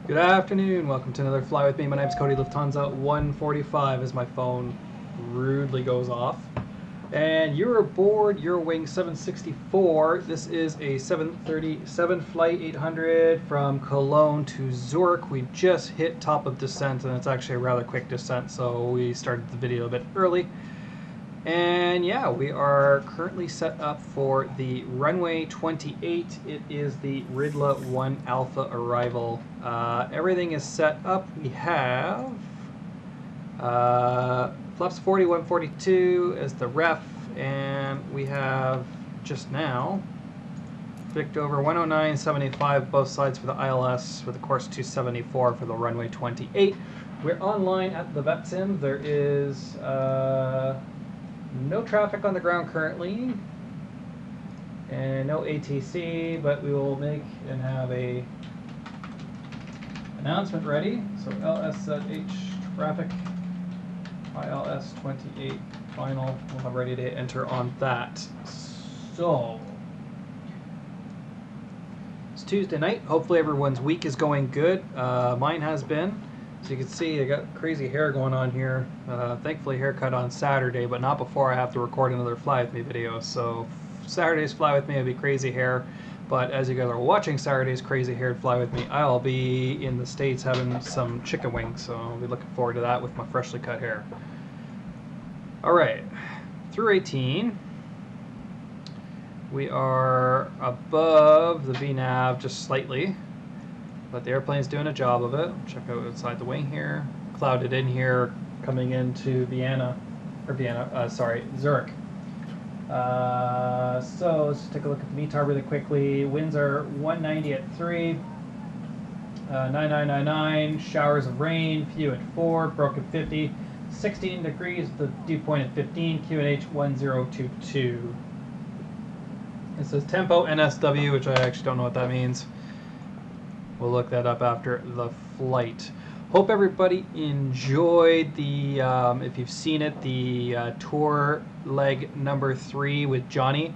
Good afternoon, welcome to another Fly With Me. My name's Cody, Lufthansa 145 as my phone rudely goes off. And you're aboard Eurowing 764. This is a 737 Flight 800 from Cologne to Zurich. We just hit top of descent and it's actually a rather quick descent, so we started the video a bit early. And yeah, we are currently set up for the runway 28. It is the Ridla 1 Alpha arrival. Everything is set up. We have flaps 40, 142 as the ref, and we have just now picked over 109.75 both sides for the ILS with the course 274 for the runway 28. We're online at the VATSIM. There is no traffic on the ground currently, and no ATC, but we will make and have a announcement ready. So LSZH traffic, ILS 28 final, we'll have ready to enter on that. So, it's Tuesday night. Hopefully everyone's week is going good. Mine has been. So you can see I got crazy hair going on here. Thankfully haircut on Saturday, but not before I have to record another Fly With Me video. So Saturday's Fly With Me will be crazy hair, but as you guys are watching Saturday's crazy haired Fly With Me, I'll be in the States having some chicken wings, so I'll be looking forward to that with my freshly cut hair. Alright, through 18. We are above the VNAV just slightly, but the airplane's doing a job of it. Check out outside the wing here. Clouded in here coming into Zurich. So let's just take a look at the METAR really quickly. Winds are 190 at 3, 9999, showers of rain, few at 4, broken 50, 16 degrees, the dew point at 15, QNH 1022. It says tempo NSW, which I actually don't know what that means. We'll look that up after the flight. Hope everybody enjoyed the, if you've seen it, the tour leg number 3 with Johnny.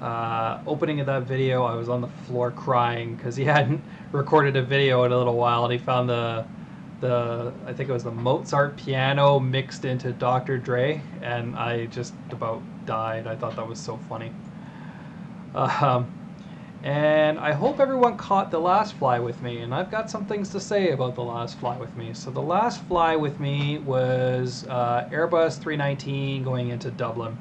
Opening of that video, I was on the floor crying because he hadn't recorded a video in a little while, and he found the I think it was the Mozart piano mixed into Dr. Dre, and I just about died. I thought that was so funny. And I hope everyone caught the last Fly With Me, and I've got some things to say about the last Fly With Me. So the last Fly With Me was Airbus 319 going into Dublin.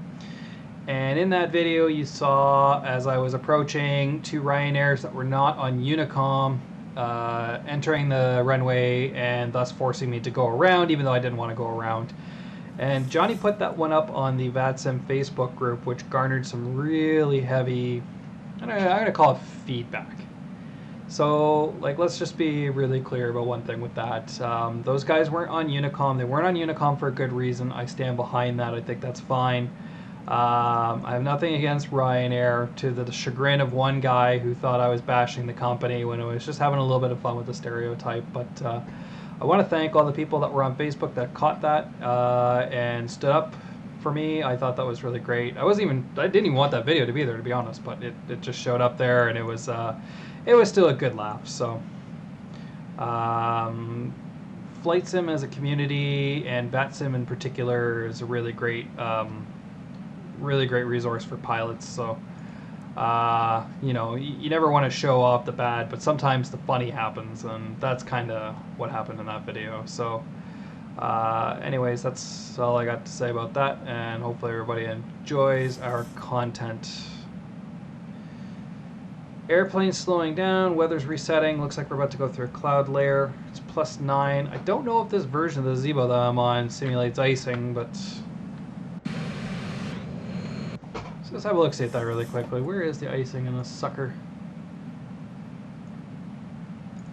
And in that video you saw, as I was approaching, 2 Ryanairs that were not on Unicom entering the runway and thus forcing me to go around, even though I didn't want to go around. And Johnny put that one up on the VATSIM Facebook group, which garnered some really heavy, I'm going to call it feedback. So, like, let's just be really clear about one thing with that. Those guys weren't on Unicom. They weren't on Unicom for a good reason. I stand behind that. I think that's fine. I have nothing against Ryanair, to the chagrin of one guy who thought I was bashing the company when I was just having a little bit of fun with the stereotype. But I want to thank all the people that were on Facebook that caught that and stood up for me. I thought that was really great. I didn't even want that video to be there, to be honest, but it just showed up there, and it was still a good laugh. So Flight Sim as a community, and VATSIM in particular, is a really great resource for pilots. So you know, you never want to show off the bad, but sometimes the funny happens, and that's kind of what happened in that video. So anyways, that's all I got to say about that, and hopefully everybody enjoys our content. Airplane slowing down, weather's resetting, looks like we're about to go through a cloud layer. It's +9. I don't know if this version of the Zebo that I'm on simulates icing, but so let's have a look at that really quickly. Where is the icing in this sucker?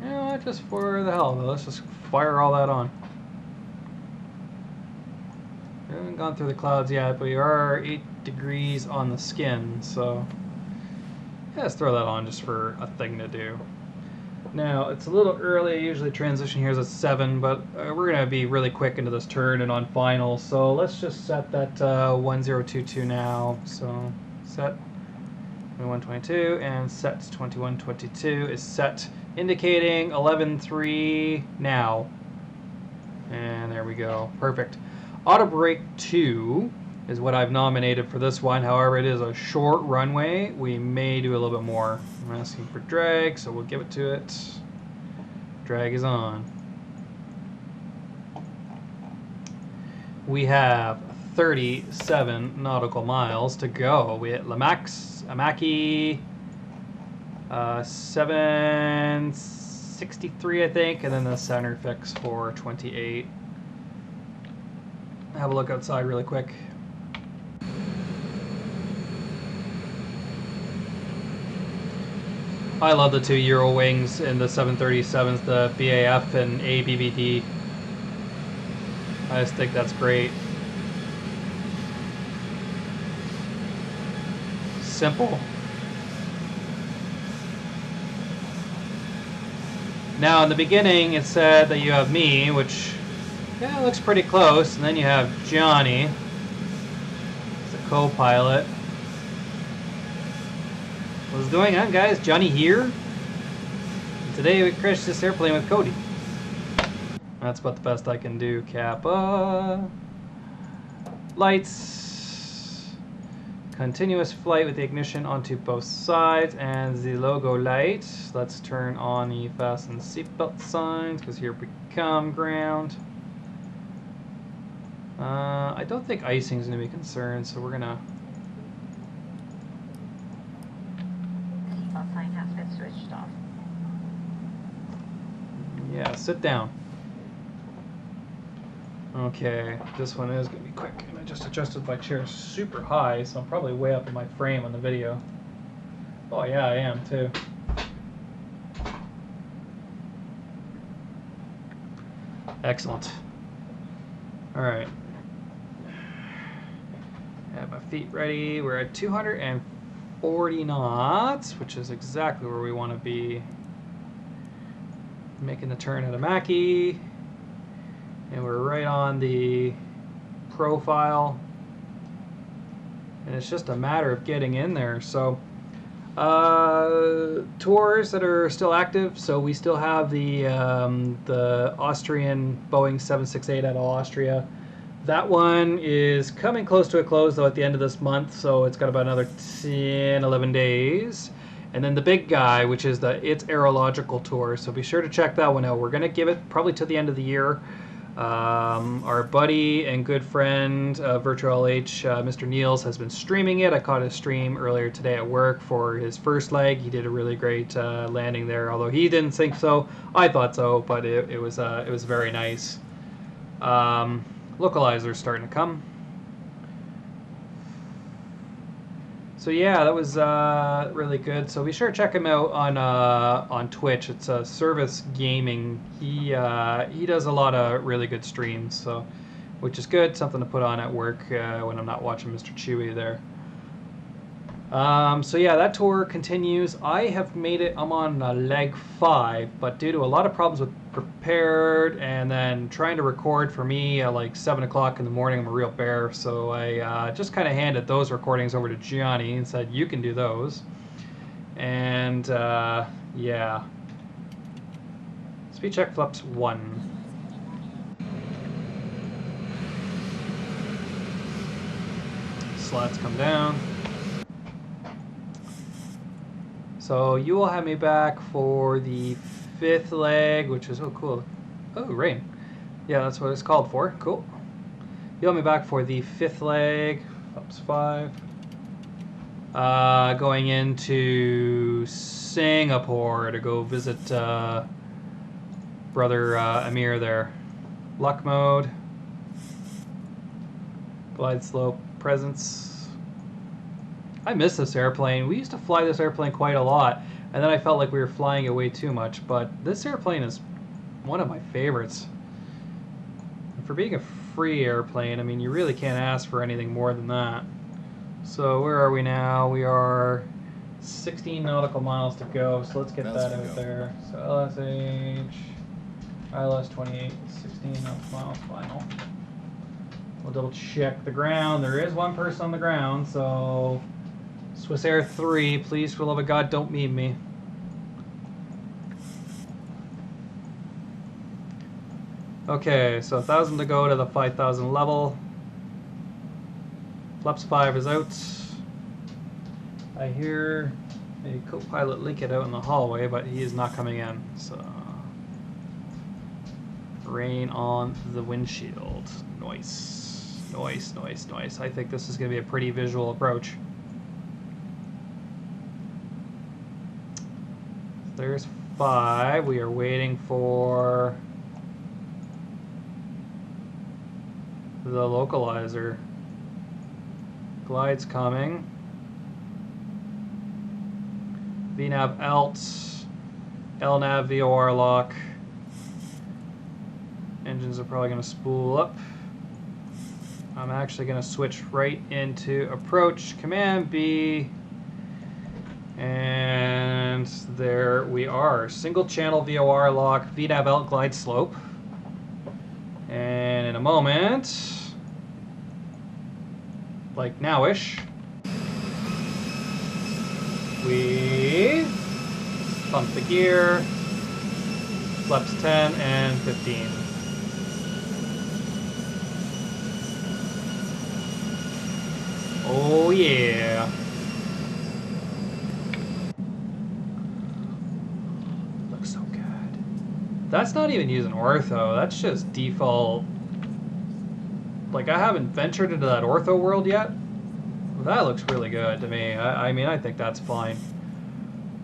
You know what, just for the hell of it, let's just fire all that on. We haven't gone through the clouds yet, but we are 8 degrees on the skin, so yeah, let's throw that on just for a thing to do. Now, it's a little early. Usually transition here is at 7, but we're going to be really quick into this turn and on final, so let's just set that 1022 now. So set 2122 and set 2122 is set, indicating 11.3 now. And there we go. Perfect. Auto brake 2 is what I've nominated for this one. However, it is a short runway. We may do a little bit more. I'm asking for drag, so we'll give it to it. Drag is on. We have 37 nautical miles to go. We hit Amaki 763, I think, and then the center fix for 28. Have a look outside really quick. I love the 2 Euro wings in the 737s, the BAF and ABBD. I just think that's great. Simple. Now in the beginning it said that you have me, which yeah, looks pretty close, and then you have Johnny as a co-pilot. What's going on, guys? Johnny here. And today we crashed this airplane with Cody. That's about the best I can do. Kappa. Lights. Continuous flight with the ignition onto both sides and the logo light. Let's turn on the fasten seatbelt signs because here we come, ground. I don't think icing is going to be concerned, so we're going to... Seatbelt sign has been switched off. Yeah, sit down. Okay, this one is going to be quick. And I just adjusted my chair super high, so I'm probably way up in my frame on the video. Oh yeah, I am too. Excellent. Alright. Have my feet ready. We're at 240 knots, which is exactly where we want to be. Making the turn at Amaki. And we're right on the profile. And it's just a matter of getting in there. So, tours that are still active. So we still have the Austrian Boeing 768 out of Austria. That one is coming close to a close though at the end of this month. So it's got about another 10, 11 days. And then the big guy, which is the It's Aerological Tour. So be sure to check that one out. We're going to give it probably to the end of the year. Our buddy and good friend, Virtual LH, Mr. Niels, has been streaming it. I caught his stream earlier today at work for his first leg. He did a really great landing there, although he didn't think so. I thought so, but it was very nice. Localizers starting to come. So yeah, that was really good. So be sure to check him out on Twitch. It's Service Gaming. He does a lot of really good streams, so which is good. Something to put on at work when I'm not watching Mr. Chewy there. So yeah, that tour continues. I have made it. I'm on leg 5, but due to a lot of problems with prepared and then trying to record for me at like 7 o'clock in the morning, I'm a real bear. So I just kind of handed those recordings over to Gianni and said, you can do those. And yeah. Speed check flaps 1. Slats come down. So you will have me back for the 5th leg, which is, oh cool. Oh, rain. Yeah, that's what it's called for. Cool. You'll have me back for the 5th leg. Flaps 5. Going into Singapore to go visit brother Amir there. Luck mode. Glide slope presence. I miss this airplane. We used to fly this airplane quite a lot, and then I felt like we were flying it way too much, but this airplane is one of my favorites. And for being a free airplane, I mean, you really can't ask for anything more than that. So where are we now? We are 16 nautical miles to go, so let's get that out there. So LSZH, ILS 28, 16 nautical miles final. We'll double check the ground. There is one person on the ground, so Swiss Air 3, please, for the love of God, don't meme me. Okay, so 1,000 to go to the 5,000 level. Flaps 5 is out. I hear a co-pilot leak it out in the hallway, but he is not coming in, so... Rain on the windshield. Nice. Nice, nice, nice. I think this is going to be a pretty visual approach. There's 5. We are waiting for the localizer. Glide's coming. VNav alt. LNav VOR lock. Engines are probably going to spool up. I'm actually going to switch right into approach. Command B. And there we are. Single channel VOR lock, VNav alt glide slope. And in a moment, like nowish, we pump the gear, flaps 10 and 15. Oh yeah. Looks so good. That's not even using ortho, that's just default. Like, I haven't ventured into that ortho world yet. That looks really good to me. I mean, I think that's fine.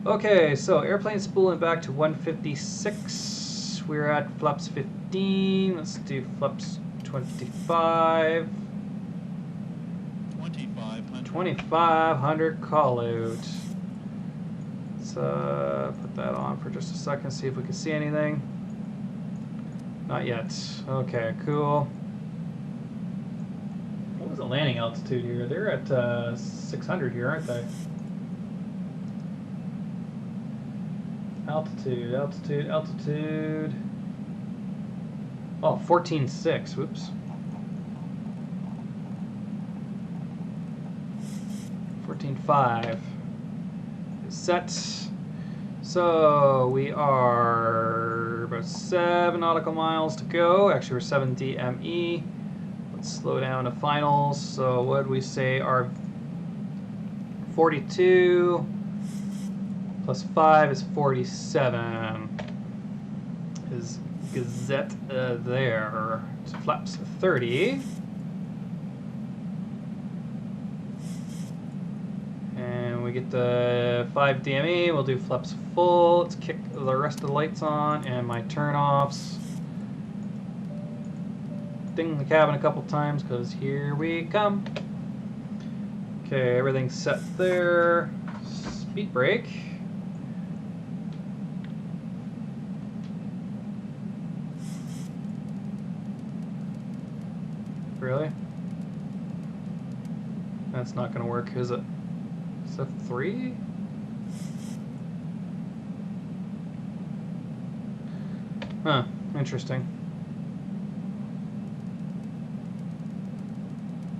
Okay, so airplane spooling back to 156. We're at flaps 15. Let's do flaps 25. 2,500 call out. Let's put that on for just a second, see if we can see anything. Not yet. Okay, cool. What was the landing altitude here? They're at 600 here, aren't they? Altitude, altitude, altitude. Oh, 14.6. Whoops. 14.5 is set. So we are about 7 nautical miles to go. Actually, we're 7 DME. Let's slow down to finals. So what would we say our 42 plus 5 is 47. Is Gazette there? So flaps 30. And we get the 5 DME. We'll do flaps full. Let's kick the rest of the lights on and my turn-offs. Ding the cabin a couple times because here we come. Okay, everything's set there. Speed brake. Really? That's not going to work, is it? Is that 3? Huh, interesting.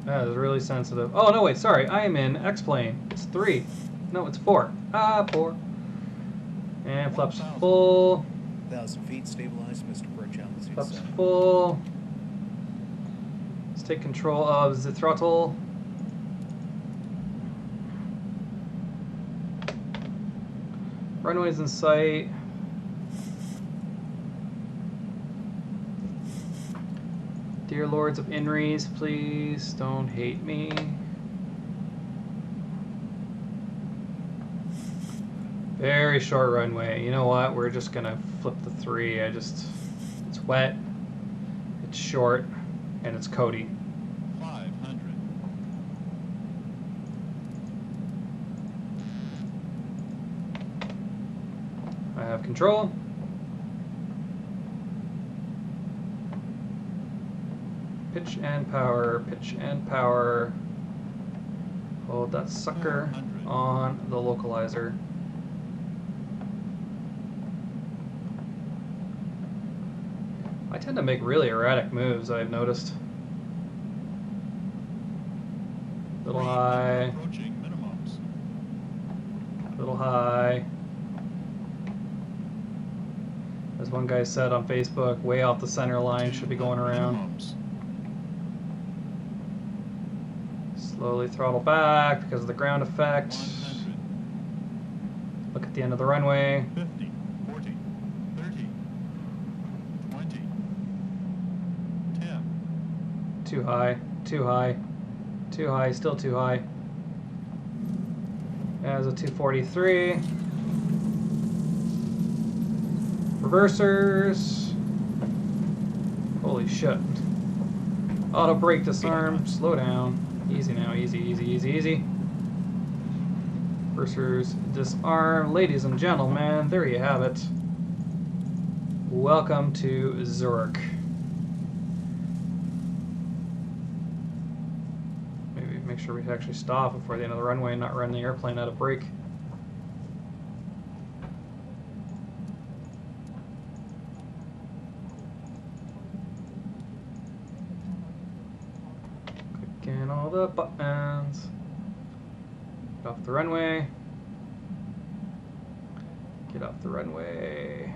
That is really sensitive. Oh, no, wait, sorry. I am in Xplane. It's 3. No, it's 4. Ah, 4. And flaps full. 1,000 feet, stabilized, Mr. Birch. Flaps full. Let's take control of the throttle. Runway's in sight. Dear Lords of Inries, please don't hate me. Very short runway. You know what? We're just gonna flip the 3. It's wet, it's short, and it's Cody. 500. I have control. Pitch and power, pitch and power. Hold that sucker on the localizer. I tend to make really erratic moves, I've noticed. Little high. Approaching minimums. Little high. As one guy said on Facebook, way off the center line, should be going around. Slowly throttle back because of the ground effect. Look at the end of the runway. 50, 40, 30, 20, 10. Too high, too high, too high, still too high. As a 243. Reversers. Holy shit. Auto brake disarm. Slow down. Easy now. Easy, easy, easy, easy. Reversers disarm. Ladies and gentlemen, there you have it. Welcome to Zurich. Maybe make sure we actually stop before the end of the runway and not run the airplane out of brake. Clicking all the buttons. Get off the runway. Get off the runway.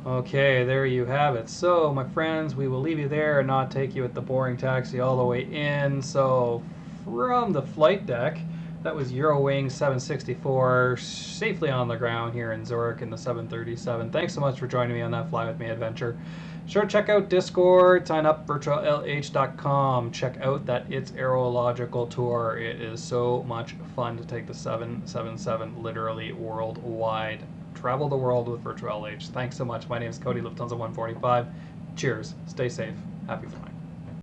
Okay, there you have it. So, my friends, we will leave you there and not take you at the boring taxi all the way in. So, from the flight deck, that was Eurowing 764 safely on the ground here in Zurich in the 737. Thanks so much for joining me on that Fly With Me adventure. Sure to check out Discord, sign up virtuallh.com. Check out that It's Aerological tour. It is so much fun to take the 777 literally worldwide. Travel the world with Virtual LH. Thanks so much. My name is Cody, Lufthansa 145. Cheers. Stay safe. Happy flying.